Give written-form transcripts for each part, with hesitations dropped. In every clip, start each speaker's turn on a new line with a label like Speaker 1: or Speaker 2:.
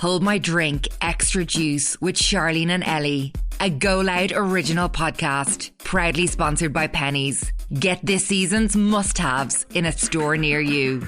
Speaker 1: Hold My Drink Extra Juice with Charlene and Ellie, a GoLoud original podcast, proudly sponsored by Pennies. Get this season's must-haves in a store near you.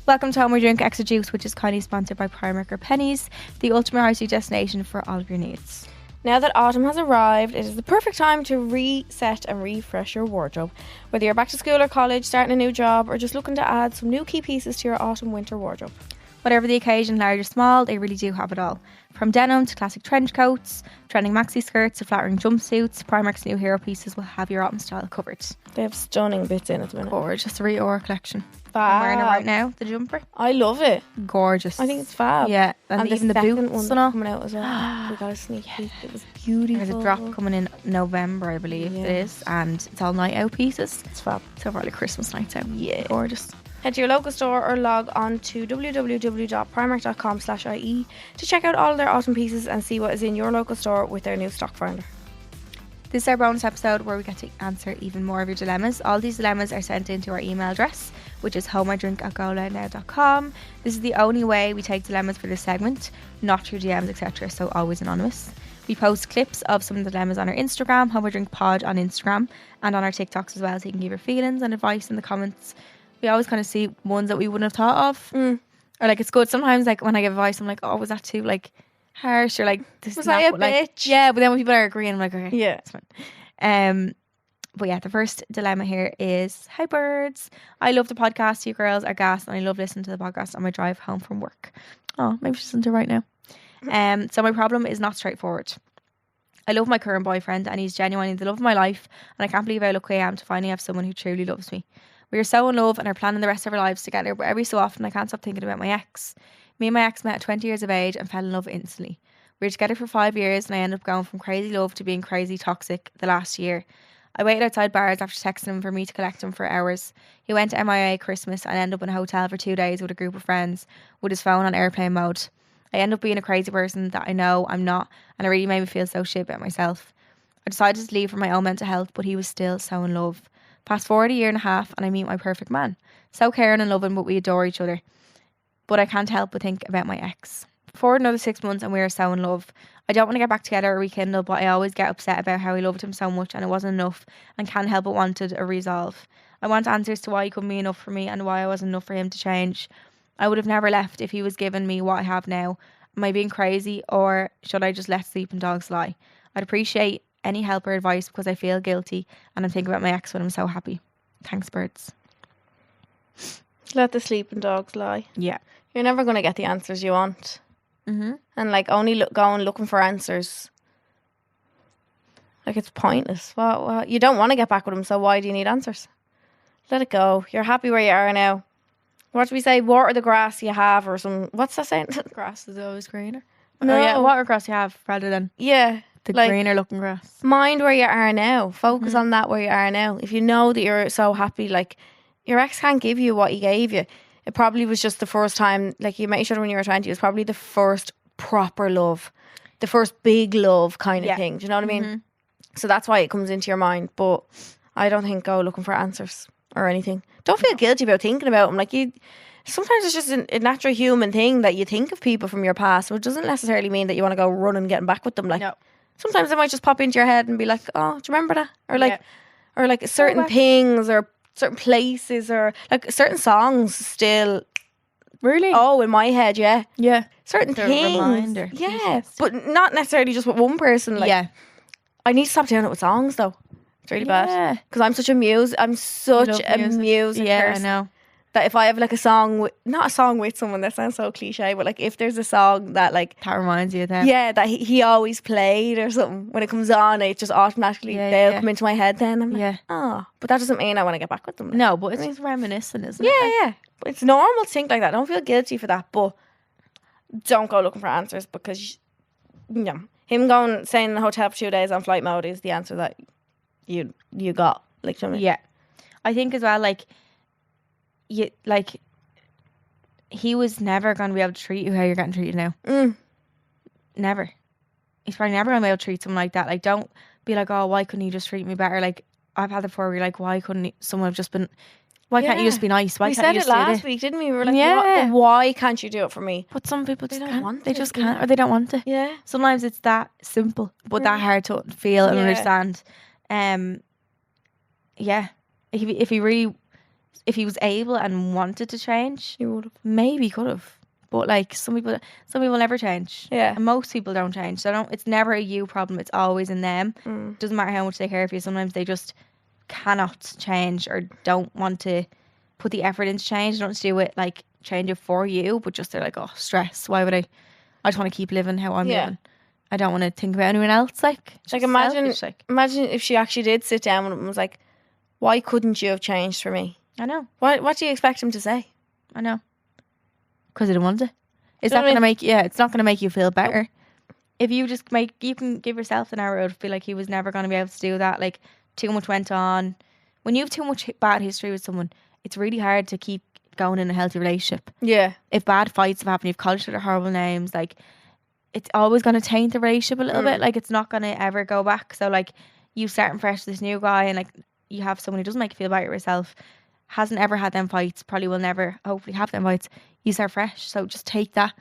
Speaker 2: Welcome to Hold My Drink Extra Juice, which is kindly sponsored by Primark or Pennies, the ultimate high-street destination for all of your needs.
Speaker 3: Now that autumn has arrived, it is the perfect time to reset and refresh your wardrobe. Whether you're back to school or college, starting a new job, or just looking to add some new key pieces to your autumn-winter wardrobe.
Speaker 2: Whatever the occasion, large or small, they really do have it all. From denim to classic trench coats, trending maxi skirts to flattering jumpsuits, Primark's new hero pieces will have your autumn style covered.
Speaker 3: They have stunning bits in at the minute.
Speaker 2: Gorgeous, the Re-Or collection.
Speaker 3: Fab.
Speaker 2: I'm wearing it right now, the jumper.
Speaker 3: I love it.
Speaker 2: Gorgeous.
Speaker 3: I think it's fab.
Speaker 2: Yeah, and even the boots
Speaker 3: one
Speaker 2: and all.
Speaker 3: coming out as well. We got a sneak peek. It was beautiful.
Speaker 2: There's a drop coming in November, I believe it is, and it's all night out pieces.
Speaker 3: It's fab.
Speaker 2: So for all the Christmas nights out.
Speaker 3: Yeah.
Speaker 2: Gorgeous.
Speaker 3: Head to your local store or log on to www.primark.com/ie to check out all of their autumn pieces and see what is in your local store with their new stock finder.
Speaker 2: This is our bonus episode where we get to answer even more of your dilemmas. All these dilemmas are sent into our email address, which is holdmydrink@goloudnow.com. This is the only way we take dilemmas for this segment, not through DMs, etc., so always anonymous. We post clips of some of the dilemmas on our Instagram, Hold My Drink Pod on Instagram, and on our TikToks as well, so you can give your feelings and advice in the comments. We always kind of see ones that we wouldn't have thought of. Or like, it's good sometimes, like when I give advice, I'm like, oh, was that too like harsh, or like this
Speaker 3: Was
Speaker 2: is not
Speaker 3: I a
Speaker 2: what, like,
Speaker 3: bitch?
Speaker 2: yeah, but then when people are agreeing, I'm like, okay,
Speaker 3: Yeah.
Speaker 2: it's fine. But yeah, the first dilemma here is, hi birds, I love the podcast, you girls are gas, and I love listening to the podcast on my drive home from work. Oh, maybe she's into it right now. So my problem is not straightforward. I love my current boyfriend and he's genuinely the love of my life, and I can't believe how lucky I am to finally have someone who truly loves me. We are so in love and are planning the rest of our lives together, but every so often I can't stop thinking about my ex. Me and my ex met at 20 years of age and fell in love instantly. We were together for 5 years and I ended up going from crazy love to being crazy toxic the last year. I waited outside bars after texting him for me to collect him for hours. He went to MIA Christmas and ended up in a hotel for 2 days with a group of friends with his phone on airplane mode. I ended up being a crazy person that I know I'm not, and it really made me feel so shit about myself. I decided to leave for my own mental health, but he was still so in love. Fast forward a year and a half and I meet my perfect man. So caring and loving, but we adore each other. But I can't help but think about my ex. Forward another 6 months and we are so in love. I don't want to get back together or rekindle, but I always get upset about how I loved him so much and it wasn't enough, and can't help but wanted a resolve. I want answers to why he couldn't be enough for me and why I wasn't enough for him to change. I would have never left if he was giving me what I have now. Am I being crazy, or should I just let sleeping dogs lie? I'd appreciate any help or advice because I feel guilty and I'm thinking about my ex when I'm so happy. Thanks, birds.
Speaker 3: Let the sleeping dogs lie.
Speaker 2: Yeah.
Speaker 3: You're never going to get the answers you want.
Speaker 2: Mm-hmm.
Speaker 3: And like only going looking for answers, like it's pointless. Well, you don't want to get back with him, so why do you need answers? Let it go. You're happy where you are now. What do we say? Water the grass you have, or some. What's that saying?
Speaker 2: Grass is always greener.
Speaker 3: No.
Speaker 2: Oh, yeah, water grass you have rather than
Speaker 3: Yeah,
Speaker 2: the
Speaker 3: like,
Speaker 2: greener looking grass.
Speaker 3: mind where you are now. Focus on that where you are now. If you know that you're so happy, like your ex can't give you what he gave you. It probably was just the first time, like you met each other when you were 20. It was probably the first proper love, the first big love kind of thing. Do you know what I mean? So that's why it comes into your mind. But I don't think go looking for answers or anything. Don't feel guilty about thinking about them. Like sometimes it's just a natural human thing that you think of people from your past. So it doesn't necessarily mean that you want to go running, getting back with them. Like sometimes it might just pop into your head and be like, oh, do you remember that? Or like, or like certain things or certain places or like certain songs still.
Speaker 2: Really?
Speaker 3: Oh, in my head, yeah.
Speaker 2: Yeah.
Speaker 3: Certain
Speaker 2: The
Speaker 3: things.
Speaker 2: reminder.
Speaker 3: Yeah. But not necessarily just with one person. Like,
Speaker 2: yeah.
Speaker 3: I need to stop doing it with songs though. It's really bad. Because I'm such a music person.
Speaker 2: Yeah, I know.
Speaker 3: That if I have like a song with, not a song with someone, that sounds so cliche, but like if there's a song that like
Speaker 2: That reminds you of them.
Speaker 3: yeah, that he always played or something, when it comes on, it just automatically they'll come into my head then. I'm like, oh, but that doesn't mean I want to get back with them. Like,
Speaker 2: No, but it's reminiscent, isn't it?
Speaker 3: yeah. But it's normal to think like that. Don't feel guilty for that, but don't go looking for answers because him going staying in a hotel for 2 days on flight mode is the answer that you got. Like, you know what I mean?
Speaker 2: Yeah. I think as well, like, he was never going to be able to treat you how you're getting treated now. Never. He's probably never going to be able to treat someone like that. Like, don't be like, oh, why couldn't he just treat me better? Like, I've had it before where you're like, why couldn't someone have just been, why can't you just be nice? Why
Speaker 3: we
Speaker 2: can't
Speaker 3: said
Speaker 2: you
Speaker 3: it
Speaker 2: just do
Speaker 3: last
Speaker 2: this?
Speaker 3: week, didn't we? We were like,
Speaker 2: Yeah.
Speaker 3: why can't you do it for me?
Speaker 2: But some people just
Speaker 3: don't
Speaker 2: can't.
Speaker 3: want
Speaker 2: They
Speaker 3: to,
Speaker 2: just
Speaker 3: yeah.
Speaker 2: can't, or they don't want to.
Speaker 3: Yeah.
Speaker 2: Sometimes it's that simple, but that hard to feel and
Speaker 3: Yeah.
Speaker 2: understand. Yeah. If he was able and wanted to change,
Speaker 3: You would have.
Speaker 2: maybe he could have. But like some people never change.
Speaker 3: Yeah.
Speaker 2: And most people don't change. So it's never a you problem. It's always in them.
Speaker 3: Mm.
Speaker 2: Doesn't matter how much they care for you. Sometimes they just cannot change or don't want to put the effort into change. They don't want to do it like change it for you, but just they're like, oh, stress. Why would I just want to keep living how I'm living. I don't want to think about anyone else. Like
Speaker 3: imagine
Speaker 2: selfish, like.
Speaker 3: imagine if she actually did sit down with him and was like, why couldn't you have changed for me?
Speaker 2: I know.
Speaker 3: What do you expect him to say?
Speaker 2: I know. Because I don't want to. It's
Speaker 3: Do you
Speaker 2: not
Speaker 3: know
Speaker 2: going
Speaker 3: what
Speaker 2: to make it's not going to make you feel better. If you just you can give yourself an hour to feel like he was never going to be able to do that. Like too much went on. When you have too much bad history with someone, it's really hard to keep going in a healthy relationship.
Speaker 3: Yeah.
Speaker 2: If bad fights have happened, you've called each other horrible names, like it's always going to taint the relationship a little bit. Like it's not going to ever go back. So like you starting fresh with this new guy and like you have someone who doesn't make you feel better yourself, hasn't ever had them fights, probably will never hopefully have them fights. You start fresh. So just take that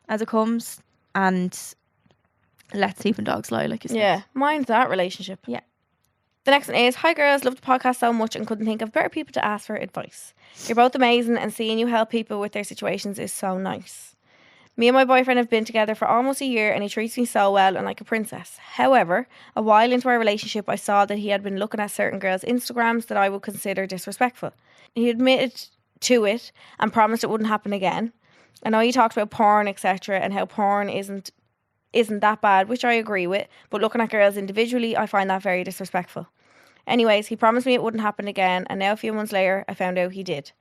Speaker 2: as it comes and let sleeping dogs lie, like you said.
Speaker 3: Yeah. Mind that relationship.
Speaker 2: Yeah.
Speaker 3: The next one is, hi girls, love the podcast so much and couldn't think of better people to ask for advice. You're both amazing and seeing you help people with their situations is so nice. Me and my boyfriend have been together for almost a year and he treats me so well and like a princess. However, a while into our relationship, I saw that he had been looking at certain girls' Instagrams that I would consider disrespectful. He admitted to it and promised it wouldn't happen again. I know he talked about porn, etc., and how porn isn't that bad, which I agree with, but looking at girls individually, I find that very disrespectful. Anyways, he promised me it wouldn't happen again, and now a few months later, I found out he did.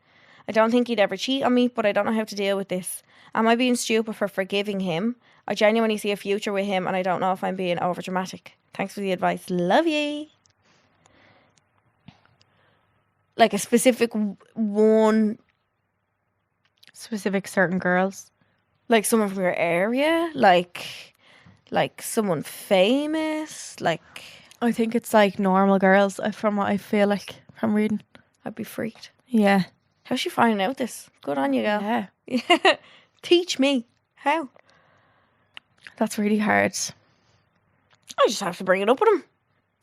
Speaker 3: I don't think he'd ever cheat on me, but I don't know how to deal with this. Am I being stupid for forgiving him? I genuinely see a future with him, and I don't know if I'm being overdramatic. Thanks for the advice. Love ye. Like a specific one,
Speaker 2: Specific certain girls.
Speaker 3: like someone from your area, like someone famous, like
Speaker 2: I think it's like normal girls from what I feel like from reading.
Speaker 3: I'd be freaked.
Speaker 2: Yeah.
Speaker 3: How's she finding out this? Good on you, girl.
Speaker 2: Yeah.
Speaker 3: Teach me. How?
Speaker 2: That's really hard.
Speaker 3: I just have to bring it up with him.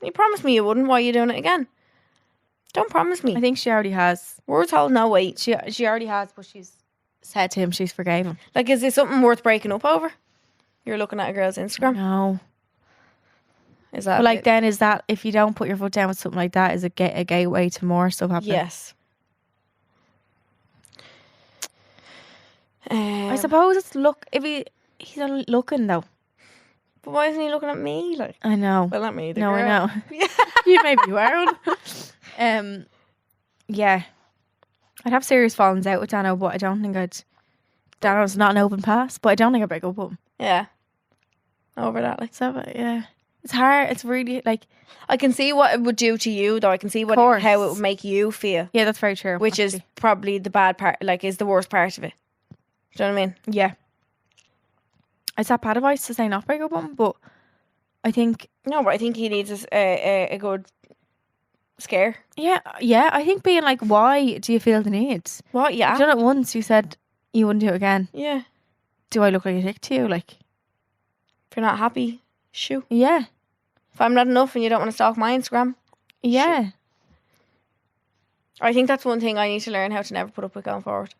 Speaker 3: You promised me you wouldn't. Why are you doing it again? Don't promise me.
Speaker 2: I think she already has.
Speaker 3: Words hold no weight.
Speaker 2: She already has, but she's said to him she's forgave him.
Speaker 3: Like, is this something worth breaking up over? You're looking at a girl's Instagram.
Speaker 2: No.
Speaker 3: Is that
Speaker 2: But like then is that if you don't put your foot down with something like that, is it a gateway to more stuff happening?
Speaker 3: Yes.
Speaker 2: I suppose it's he's only looking though.
Speaker 3: But why isn't he looking at me? Like,
Speaker 2: I know.
Speaker 3: well, not me. The
Speaker 2: No,
Speaker 3: girl.
Speaker 2: I know. You maybe were. Yeah. I'd have serious fallings out with Dano, but I don't think Dano's not an open pass, but I don't think I'd break up with him.
Speaker 3: Yeah. Over that, like.
Speaker 2: So yeah. It's hard. It's really like
Speaker 3: I can see what it would do to you, though. I can see
Speaker 2: Course.
Speaker 3: how it would make you feel.
Speaker 2: yeah, that's very true.
Speaker 3: Which is
Speaker 2: actually.
Speaker 3: probably the bad part, like, is the worst part of it. Do you know what I mean?
Speaker 2: Yeah. It's that bad advice to say not break up with him, but I think
Speaker 3: No, but I think he needs a good scare.
Speaker 2: yeah, I think being like, why do you feel the need?
Speaker 3: What?
Speaker 2: You've
Speaker 3: Yeah.
Speaker 2: done it once, you said you wouldn't do it again.
Speaker 3: Yeah.
Speaker 2: Do I look like a dick to you? Like,
Speaker 3: If you're not happy, shoo.
Speaker 2: yeah.
Speaker 3: If I'm not enough and you don't want to stalk my Instagram,
Speaker 2: Yeah.
Speaker 3: I think that's one thing I need to learn how to never put up with going forward.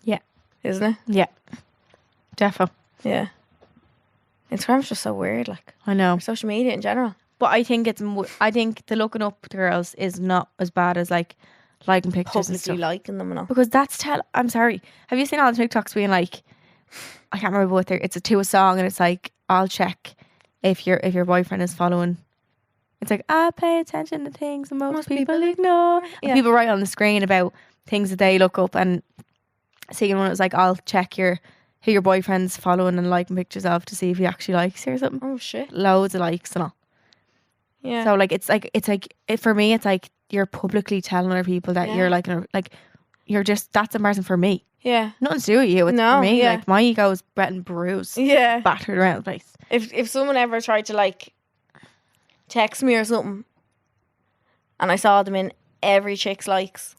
Speaker 2: Yeah.
Speaker 3: Isn't it?
Speaker 2: Yeah. Defo.
Speaker 3: Yeah. Instagram's just so weird, like,
Speaker 2: I know.
Speaker 3: or social media in general.
Speaker 2: But I think I think the looking up to girls is not as bad as like liking pictures and
Speaker 3: Publicly
Speaker 2: stuff.
Speaker 3: liking them and all.
Speaker 2: Because I'm sorry. Have you seen all the TikToks being like, I can't remember what it's to a song and it's like, I'll check if your boyfriend is following. It's like, I pay attention to things that most people ignore. And
Speaker 3: Yeah.
Speaker 2: people write on the screen about things that they look up, and seeing one, it was like, I'll check who your boyfriend's following and liking pictures of to see if he actually likes you or something.
Speaker 3: Oh shit.
Speaker 2: Loads of likes and all.
Speaker 3: Yeah.
Speaker 2: So like it's like for me it's like you're publicly telling other people that you're like you're just, that's embarrassing for me.
Speaker 3: yeah.
Speaker 2: Nothing to do with you. It's
Speaker 3: No,
Speaker 2: for me.
Speaker 3: yeah.
Speaker 2: Like my ego is bret and bruised,
Speaker 3: Yeah.
Speaker 2: battered around the place.
Speaker 3: If someone ever tried to like text me or something, and I saw them in every chick's likes.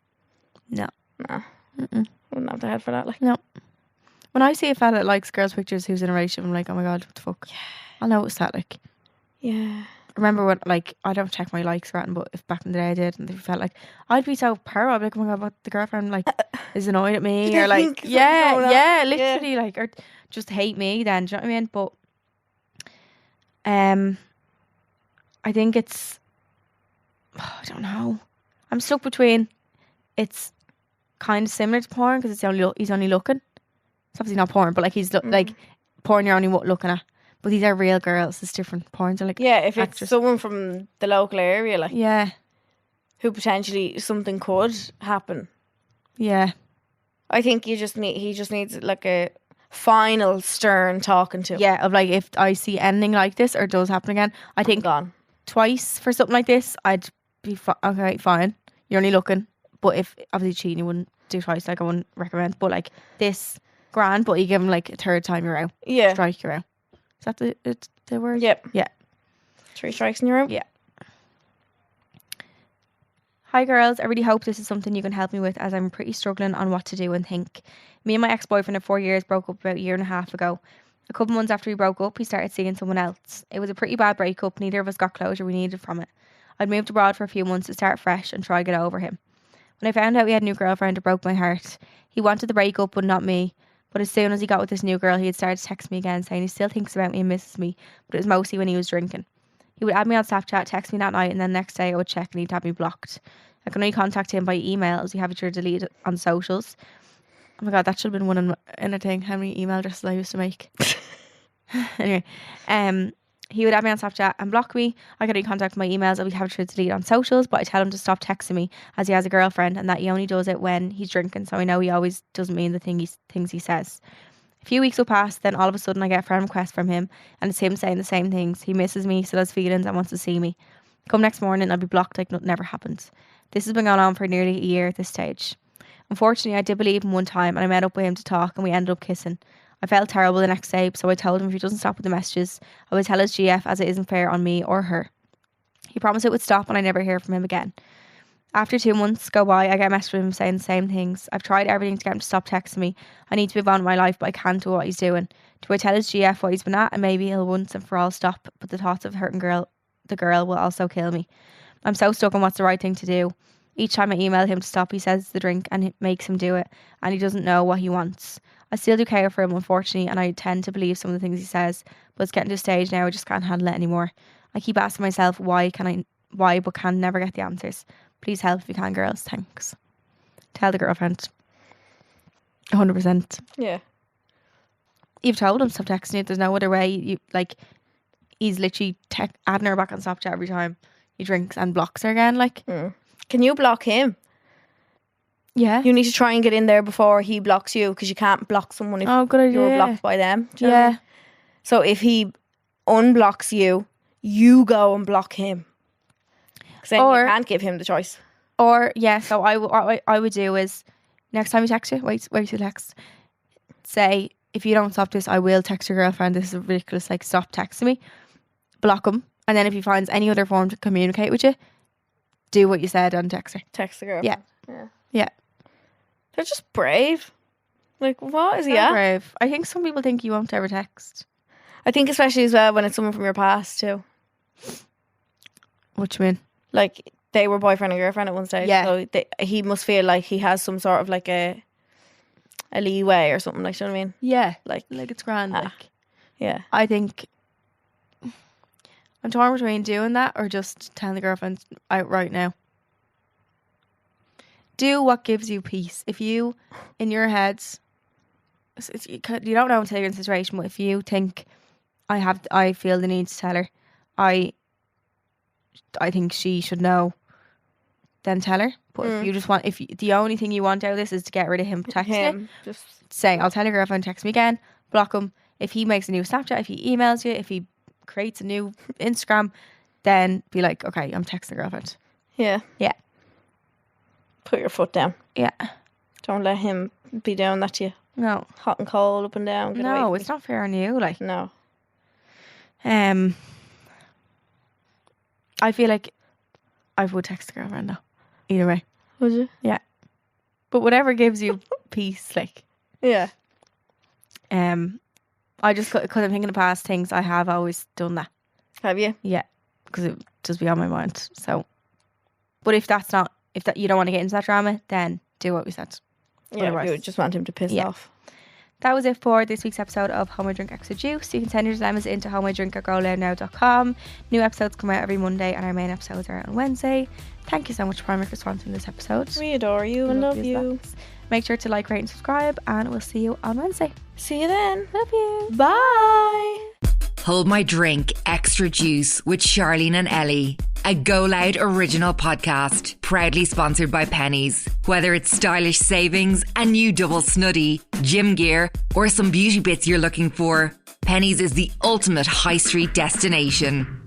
Speaker 2: No.
Speaker 3: Nah.
Speaker 2: Mm-mm.
Speaker 3: Wouldn't have the head for that. Like,
Speaker 2: No. When I see a fella that likes girls' pictures who's in a relationship, I'm like, oh my God, what the fuck? Yeah. I'll notice that, like.
Speaker 3: yeah.
Speaker 2: Remember when, like, I don't check my likes or anything, but if back in the day I did, and they felt like, I'd be so paranoid, I'd be like, oh my God, what the girlfriend, like, is annoyed at me,
Speaker 3: Do
Speaker 2: or
Speaker 3: they
Speaker 2: like,
Speaker 3: think something's going on?
Speaker 2: yeah, literally, like, or just hate me then, do you know what I mean? But, I think it's, I don't know, I'm stuck between, it's kind of similar to porn, because he's only looking. It's obviously not porn, but like, he's, like, porn you're only looking at. But these are real girls. It's different. Porns are like
Speaker 3: Yeah, if it's
Speaker 2: actors.
Speaker 3: someone from the local area, like,
Speaker 2: Yeah,
Speaker 3: who potentially something could happen.
Speaker 2: yeah,
Speaker 3: I think he just needs like a final stern talking to.
Speaker 2: yeah. Of like, if I see anything like this or does happen again, I think
Speaker 3: Gone.
Speaker 2: twice for something like this, I'd be okay, fine. You're only looking. But if obviously cheating, you wouldn't do twice. Like, I wouldn't recommend. But like this, grand. But you give him like a third time, you're out.
Speaker 3: Yeah.
Speaker 2: Strike, you're out. Is that the word?
Speaker 3: Yep.
Speaker 2: Yeah.
Speaker 3: 3 strikes and you're out.
Speaker 2: Yeah. Hi girls, I really hope this is something you can help me with, as I'm pretty struggling on what to do and think. Me and my ex-boyfriend of 4 years broke up about a year and a half ago. A couple months after we broke up, he started seeing someone else. It was a pretty bad breakup. Neither of us got closure we needed from it. I'd moved abroad for a few months to start fresh and try to get over him. When I found out he had a new girlfriend, it broke my heart. He wanted the breakup, but not me. But as soon as he got with this new girl, he had started to text me again, saying he still thinks about me and misses me, but it was mostly when he was drinking. He would add me on Snapchat, text me that night, and then the next day I would check and he'd have me blocked. I can only contact him by email, as we have each other deleted on socials. Oh my God, that should have been one in a thing. How many email addresses I used to make. Anyway, he would add me on Snapchat and block me. I could only contact my emails, and we have each other deleted on socials, but I tell him to stop texting me, as he has a girlfriend, and that he only does it when he's drinking, so I know he always doesn't mean the things he says. A few weeks will pass, then all of a sudden I get a friend request from him, and it's him saying the same things. He misses me, still has feelings, and wants to see me. Come next morning, I'll be blocked like nothing ever happened. This has been going on for nearly a year at this stage. Unfortunately, I did believe him one time, and I met up with him to talk, and we ended up kissing. I felt terrible the next day, so I told him if he doesn't stop with the messages, I would tell his GF, as it isn't fair on me or her. He promised it would stop, and I never hear from him again. After 2 months go by, I get a message from him saying the same things. I've tried everything to get him to stop texting me. I need to move on with my life, but I can't do what he's doing. Do I tell his GF what he's been at, and maybe he'll once and for all stop, but the thoughts of hurting the girl will also kill me. I'm so stuck on what's the right thing to do. Each time I email him to stop, he says it's the drink, and it makes him do it, and he doesn't know what he wants. I still do care for him, unfortunately, and I tend to believe some of the things he says, but it's getting to a stage now I just can't handle it anymore. I keep asking myself why, but can never get the answers. Please help if you can, girls. Thanks. Tell the girlfriend. 100%.
Speaker 3: Yeah.
Speaker 2: You've told him stop texting you. There's no other way. He's literally adding her back on Snapchat every time he drinks and blocks her again.
Speaker 3: Can you block him?
Speaker 2: Yeah.
Speaker 3: You need to try and get in there before he blocks you, because you can't block someone if
Speaker 2: good idea.
Speaker 3: you're blocked by them. Do you know what I
Speaker 2: Yeah.
Speaker 3: mean? So if he unblocks you, you go and block him. Because then you can't give him the choice.
Speaker 2: Or, yeah, so what I would do is, next time you text you, wait till text. Say, if you don't stop this, I will text your girlfriend. This is ridiculous. Like, stop texting me. Block him. And then if he finds any other form to communicate with you, do what you said and text her.
Speaker 3: Text the girlfriend.
Speaker 2: Yeah.
Speaker 3: They're just brave. Like, what is he
Speaker 2: So
Speaker 3: at?
Speaker 2: brave. I think some people think you won't ever text.
Speaker 3: I think especially as well when it's someone from your past too.
Speaker 2: What do you mean?
Speaker 3: Like, they were boyfriend and girlfriend at one stage.
Speaker 2: Yeah.
Speaker 3: So he must feel like he has some sort of like a leeway or something. Like, do you know what I mean?
Speaker 2: Yeah.
Speaker 3: Like
Speaker 2: it's grand. Like,
Speaker 3: yeah.
Speaker 2: I think I'm torn between doing that or just telling the girlfriend out right now. Do what gives you peace. If you, in your heads, you don't know until you're in a situation, but if you think, I feel the need to tell her, I think she should know, then tell her. But if you just want, the only thing you want out of this is to get rid of him texting you,
Speaker 3: Just
Speaker 2: say, I'll tell your girlfriend, text me again, block him. If he makes a new Snapchat, if he emails you, if he creates a new Instagram, then be like, okay, I'm texting the girlfriend.
Speaker 3: Yeah. Put your foot down.
Speaker 2: Yeah.
Speaker 3: Don't let him be doing that to you.
Speaker 2: No.
Speaker 3: Hot and cold, up and down. Get away
Speaker 2: No,
Speaker 3: from
Speaker 2: it's not fair on you. Like,
Speaker 3: me. No.
Speaker 2: I feel like I would text a girlfriend though. Either way.
Speaker 3: Would you?
Speaker 2: Yeah. But whatever gives you peace, like.
Speaker 3: Yeah.
Speaker 2: I just, because I'm thinking of past things, I have always done that.
Speaker 3: Have you?
Speaker 2: Yeah. Because it does be on my mind. So, but if that you don't want to get into that drama, then do what we said.
Speaker 3: Yeah,
Speaker 2: Otherwise.
Speaker 3: you just want him to piss off.
Speaker 2: That was it for this week's episode of Home I Drink Extra Juice. You can send your dilemmas into homeidrink@goloudnow.com. New episodes come out every Monday and our main episodes are out on Wednesday. Thank you so much, Primark, for sponsoring this episode.
Speaker 3: We adore you and love you.
Speaker 2: Make sure to like, rate and subscribe, and we'll see you on Wednesday.
Speaker 3: See you then.
Speaker 2: Love you.
Speaker 3: Bye.
Speaker 1: Hold My Drink Extra Juice with Charlene and Ellie, a GoLoud original podcast, proudly sponsored by Pennies. Whether it's stylish savings, a new double snuddy, gym gear, or some beauty bits you're looking for, Pennies is the ultimate high street destination.